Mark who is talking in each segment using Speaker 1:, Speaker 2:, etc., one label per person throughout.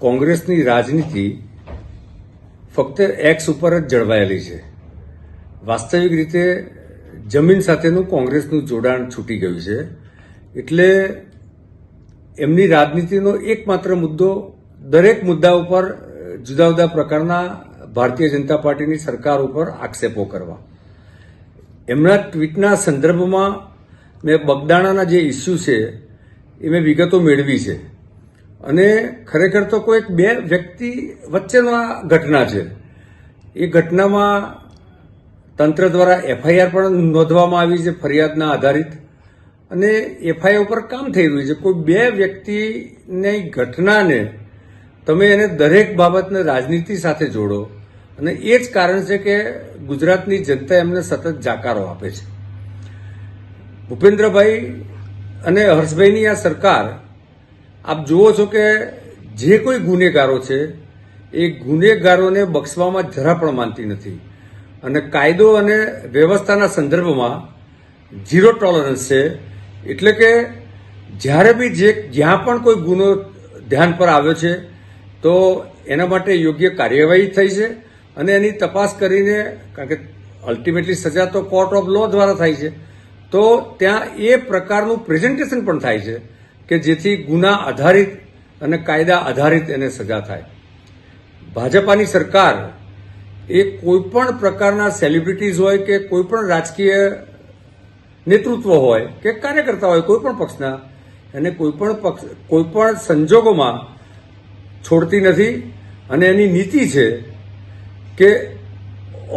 Speaker 1: કોંગ્રેસની રાજનીતિ ફક્ત એક્સ ઉપર જ જળવાયેલી છે. વાસ્તવિક રીતે જમીન સાથેનું કોંગ્રેસનું જોડાણ છૂટી ગયું છે. એટલે એમની રાજનીતિનો એકમાત્ર મુદ્દો દરેક મુદ્દા ઉપર જુદા જુદા પ્રકારના ભારતીય જનતા પાર્ટીની સરકાર ઉપર આક્ષેપો કરવા. એમના ટ્વીટના સંદર્ભમાં મેં બગદાણાના જે ઇસ્યુ છે એ મેં વિગતો મેળવી છે અને ખરેખર તો કોઈ બે વ્યક્તિ વચ્ચેનો આ ઘટના છે. એ ઘટનામાં તંત્ર દ્વારા એફઆઈઆર પણ નોંધવામાં આવી છે ફરિયાદના આધારિત અને એફઆઈઆર ઉપર કામ થઈ રહ્યું છે. કોઈ બે વ્યક્તિની ઘટનાને તમે એને દરેક બાબતને રાજનીતિ સાથે જોડો અને એ જ કારણ છે કે ગુજરાતની જનતા એમને સતત જાકારો આપે છે. ભૂપેન્દ્રભાઈ અને હર્ષભાઈની આ સરકાર આપ જુઓ છો કે જે કોઈ ગુનેગારો છે એ ગુનેગારોને બક્ષવામાં જરા પણ માનતી નથી અને કાયદો અને વ્યવસ્થાના સંદર્ભમાં ઝીરો ટોલરન્સ છે. એટલે કે જ્યારે બી જ્યાં પણ કોઈ ગુનો ધ્યાન પર આવ્યો છે તો એના માટે યોગ્ય કાર્યવાહી થઈ છે અને એની તપાસ કરીને, કારણ કે અલ્ટિમેટલી સજા તો કોર્ટ ઓફ લો દ્વારા થાય છે, તો ત્યાં એ પ્રકારનું પ્રેઝન્ટેશન પણ થાય છે કે જેથી ગુના આધારિત અને કાયદા આધારિત એને સજા થાય. ભાજપાની સરકાર એ કોઈપણ પ્રકારના સેલિબ્રિટીઝ હોય કે કોઈપણ રાજકીય નેતૃત્વ હોય કે કાર્યકર્તા હોય કોઈપણ પક્ષના, એને કોઈપણ સંજોગોમાં છોડતી નથી અને એની નીતિ છે કે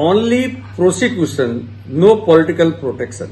Speaker 1: ઓનલી પ્રોસિક્યુશન, નો પોલિટિકલ પ્રોટેક્શન.